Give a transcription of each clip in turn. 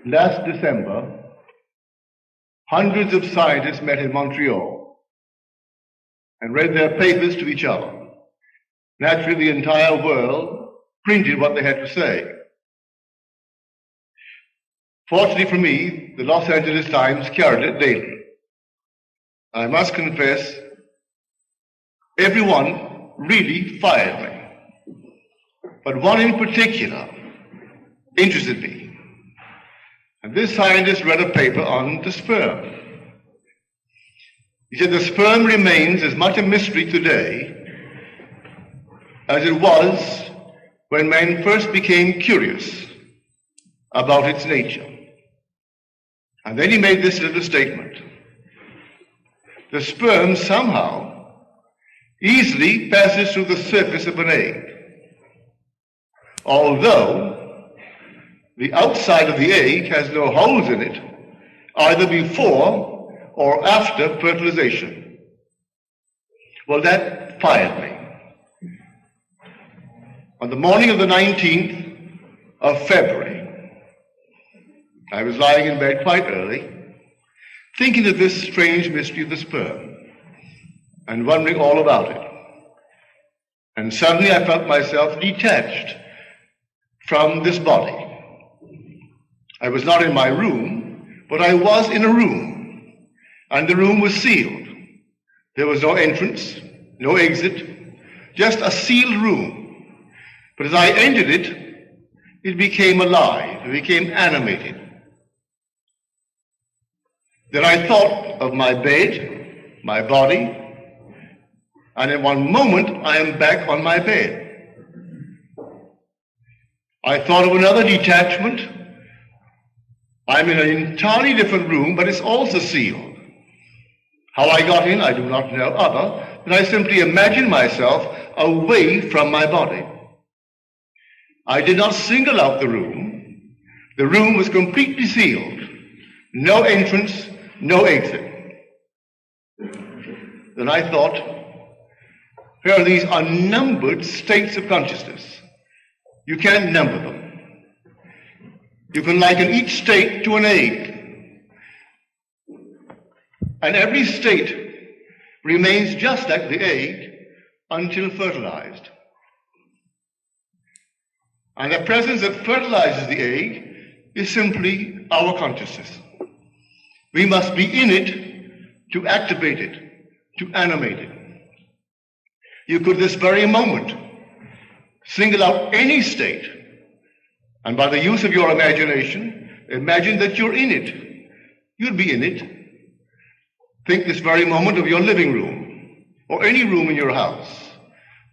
Last December, hundreds of scientists met in Montreal and read their papers to each other. Naturally, the entire world printed what they had to say. Fortunately for me, the Los Angeles Times carried it daily. I must confess, everyone really fired me. But one in particular interested me. And this scientist read a paper on the sperm. He said the sperm remains as much a mystery today as it was when man first became curious about its nature. And then he made this little statement. The sperm somehow easily passes through the surface of an egg, although the outside of the egg has no holes in it, either before or after fertilization. Well, that fired me. On the morning of the 19th of February, I was lying in bed quite early, thinking of this strange mystery of the sperm and wondering all about it. And suddenly I felt myself detached from this body. I was not in my room, but I was in a room, and the room was sealed. There was no entrance, no exit, just a sealed room. But as I entered it, it became alive, it became animated. Then I thought of my bed, my body, and in one moment I am back on my bed. I thought of another detachment. I'm in an entirely different room, but it's also sealed. How I got in, I do not know, other than I simply imagined myself away from my body. I did not single out the room. The room was completely sealed. No entrance, no exit. Then I thought, here are these unnumbered states of consciousness. You can't number them. You can liken each state to an egg. And every state remains just like the egg until fertilized. And the presence that fertilizes the egg is simply our consciousness. We must be in it to activate it, to animate it. You could this very moment single out any state, and by the use of your imagination, imagine that you're in it. You'll be in it. Think this very moment of your living room, or any room in your house.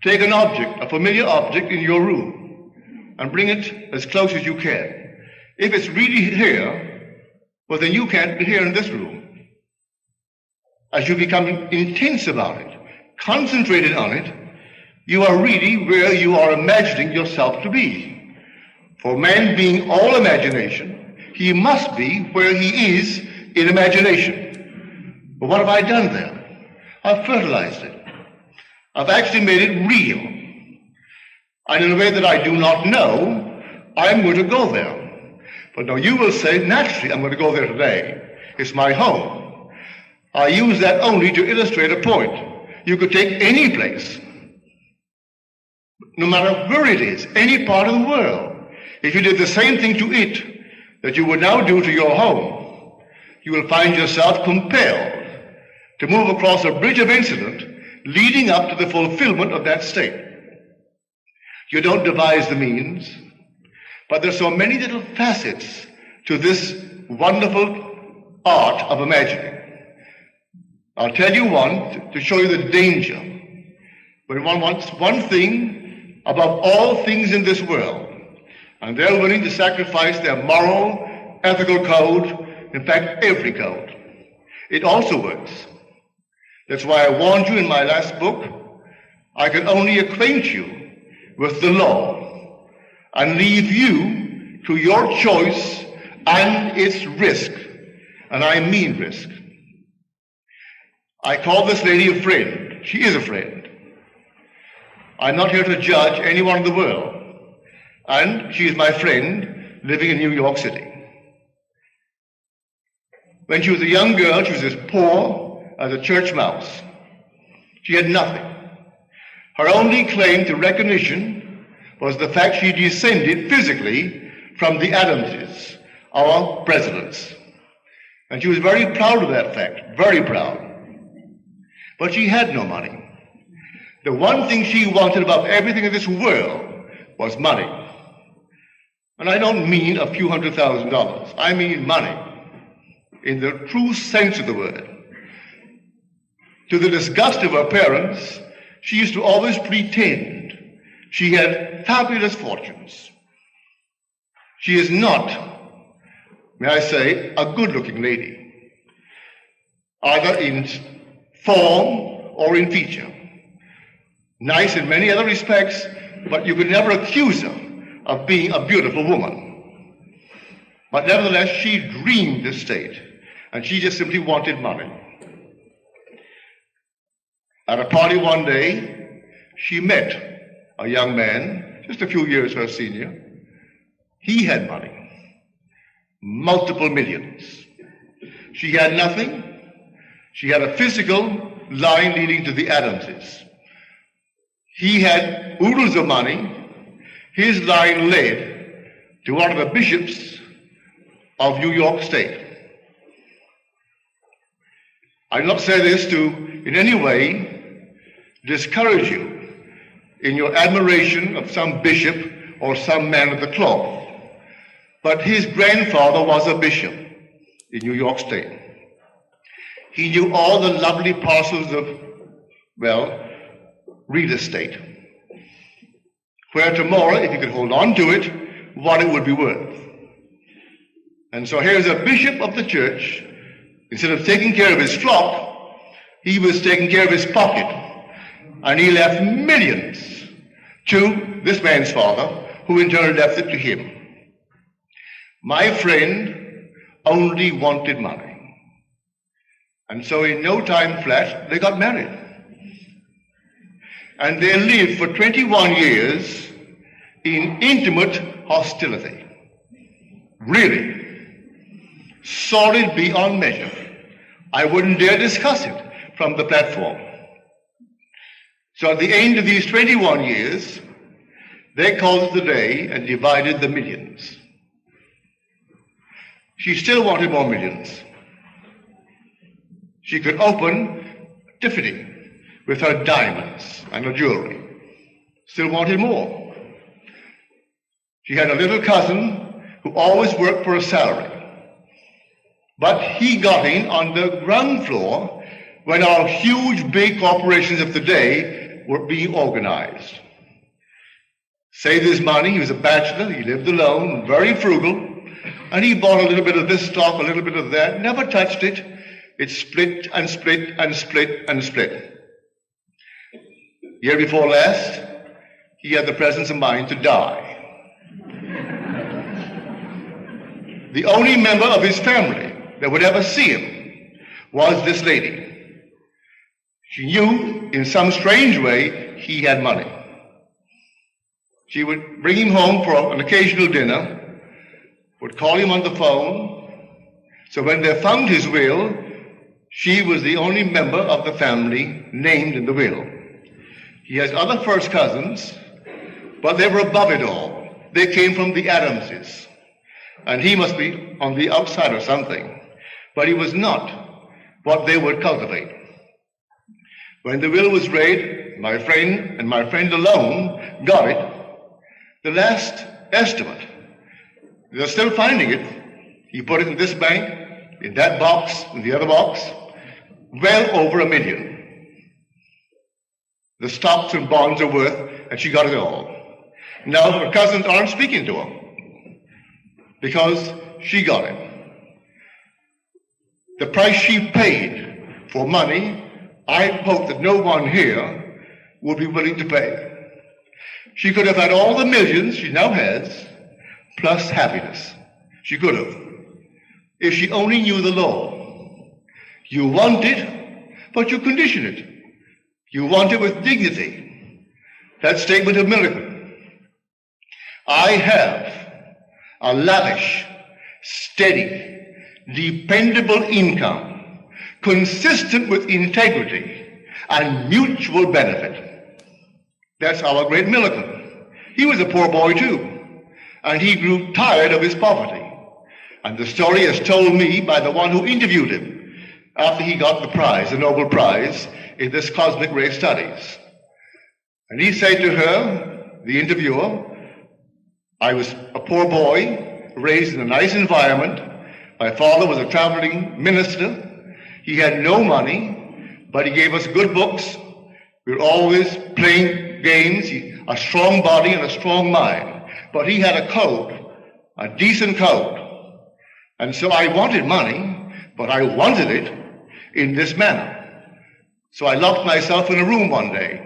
Take an object, a familiar object in your room, and bring it as close as you can. If it's really here, well then you can't be here in this room. As you become intense about it, concentrated on it, you are really where you are imagining yourself to be. For man being all imagination, he must be where he is in imagination. But what have I done there? I've fertilized it. I've actually made it real. And in a way that I do not know, I'm going to go there. But now you will say, naturally, I'm going to go there today. It's my home. I use that only to illustrate a point. You could take any place, no matter where it is, any part of the world. If you did the same thing to it that you would now do to your home, you will find yourself compelled to move across a bridge of incident leading up to the fulfillment of that state. You don't devise the means, but there's so many little facets to this wonderful art of imagining. I'll tell you one to show you the danger. When one wants one thing above all things in this world, and they're willing to sacrifice their moral, ethical code, in fact, every code. It also works. That's why I warned you in my last book, I can only acquaint you with the law and leave you to your choice and its risk. And I mean risk. I call this lady a friend. She is a friend. I'm not here to judge anyone in the world. And she is my friend living in New York City. When she was a young girl, she was as poor as a church mouse. She had nothing. Her only claim to recognition was the fact she descended physically from the Adamses, our presidents. And she was very proud of that fact, very proud. But she had no money. The one thing she wanted above everything in this world was money. And I don't mean a few $100,000. I mean money, in the true sense of the word. To the disgust of her parents, she used to always pretend she had fabulous fortunes. She is not, may I say, a good-looking lady, either in form or in feature. Nice in many other respects, but you could never accuse her of being a beautiful woman. But nevertheless, she dreamed this state, and she just simply wanted money. At a party one day, she met a young man, just a few years her senior. He had money, multiple millions. She had nothing. She had a physical line leading to the Adamses. He had oodles of money. His line led to one of the bishops of New York State. I do not say this to in any way discourage you in your admiration of some bishop or some man of the cloth, but his grandfather was a bishop in New York State. He knew all the lovely parcels of, well, real estate, where tomorrow, if he could hold on to it, what it would be worth. And so here's a bishop of the church. Instead of taking care of his flock, he was taking care of his pocket. And he left millions to this man's father, who in turn left it to him. My friend only wanted money. And so in no time flat, they got married. And they lived for 21 years in intimate hostility. Really. Solid beyond measure. I wouldn't dare discuss it from the platform. So at the end of these 21 years, they called it the day and divided the millions. She still wanted more millions. She could open Tiffany with her diamonds and her jewelry. Still wanted more. She had a little cousin who always worked for a salary. But he got in on the ground floor when our huge big corporations of the day were being organized. Saved his money. He was a bachelor. He lived alone, very frugal. And he bought a little bit of this stock, a little bit of that, never touched it. It split and split and split and split. Year before last, he had the presence of mind to die. The only member of his family that would ever see him was this lady. She knew in some strange way he had money. She would bring him home for an occasional dinner, would call him on the phone. So when they found his will, she was the only member of the family named in the will. He has other first cousins, but they were above it all. They came from the Adamses. And he must be on the outside or something. But he was not what they would cultivate. When the will was read, my friend and my friend alone got it. The last estimate, they're still finding it. He put it in this bank, in that box, in the other box, well over $1 million. The stocks and bonds are worth, and she got it all. Now her cousins aren't speaking to her because she got it. The price she paid for money, I hope that no one here would be willing to pay. She could have had all the millions she now has, plus happiness. She could have, if she only knew the law. You want it, but you condition it. You want it with dignity. That statement of Millikan. I have a lavish, steady, dependable income, consistent with integrity and mutual benefit. That's our great Millikan. He was a poor boy too, and he grew tired of his poverty. And the story is told me by the one who interviewed him after he got the prize, the Nobel Prize, in this cosmic ray studies. And he said to her, the interviewer, I was a poor boy, raised in a nice environment. My father was a traveling minister. He had no money, but he gave us good books. We were always playing games, a strong body and a strong mind. But he had a code, a decent code. And so I wanted money, but I wanted it in this manner. So I locked myself in a room one day.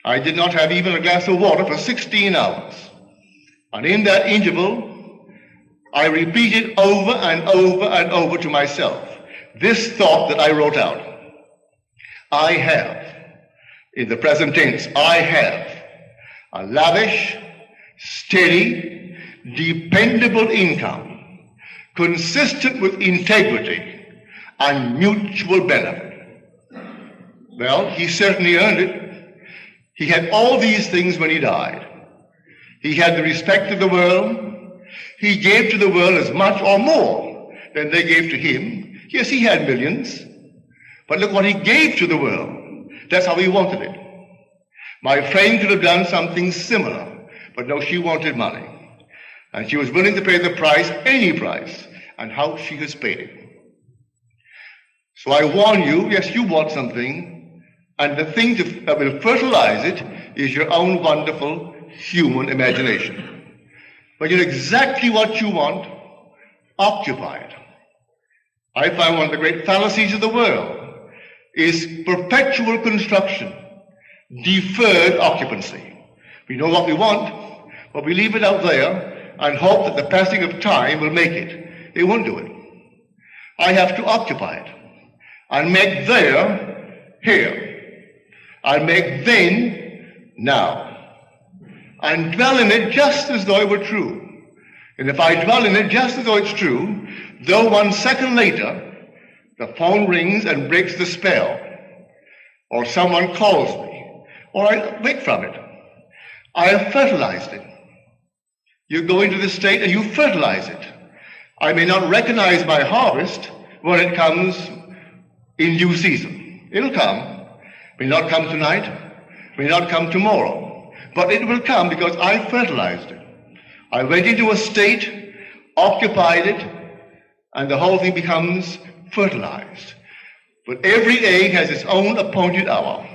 I did not have even a glass of water for 16 hours. And in that interval, I repeated over and over and over to myself this thought that I wrote out. I have, in the present tense, I have a lavish, steady, dependable income, consistent with integrity and mutual benefit. Well, he certainly earned it. He had all these things when he died. He had the respect of the world. He gave to the world as much or more than they gave to him. Yes, he had millions, but look what he gave to the world. That's how he wanted it. My friend could have done something similar, but no, she wanted money. And she was willing to pay the price, any price, and how she has paid it. So I warn you, yes, you want something, and the thing that will fertilize it is your own wonderful human imagination. When you know exactly what you want, occupy it. I find one of the great fallacies of the world is perpetual construction, deferred occupancy. We know what we want, but we leave it out there and hope that the passing of time will make it. It won't do it. I have to occupy it and make there here, and make then now, and dwell in it just as though it were true. And if I dwell in it just as though it's true, though 1 second later the phone rings and breaks the spell, or someone calls me, or I wake from it, I have fertilized it. You go into the state and you fertilize it. I may not recognize my harvest when it comes in due season. It'll come. May not come tonight, may not come tomorrow, but it will come because I fertilized it. I went into a state, occupied it, and the whole thing becomes fertilized. But every egg has its own appointed hour,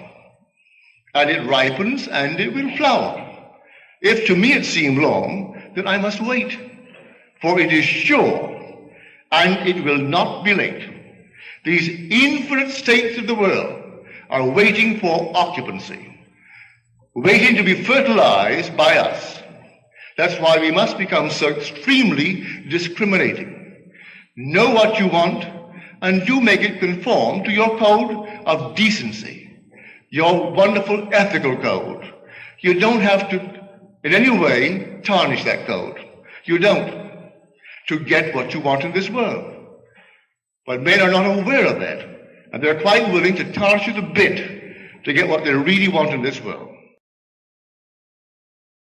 and it ripens and it will flower. If to me it seem long, then I must wait, for it is sure, and it will not be late. These infinite states of the world are waiting for occupancy, waiting to be fertilized by us. That's why we must become so extremely discriminating. Know what you want, and do make it conform to your code of decency, your wonderful ethical code. You don't have to in any way tarnish that code. You don't, to get what you want in this world. But men are not aware of that, and they're quite willing to tarnish it a bit to get what they really want in this world.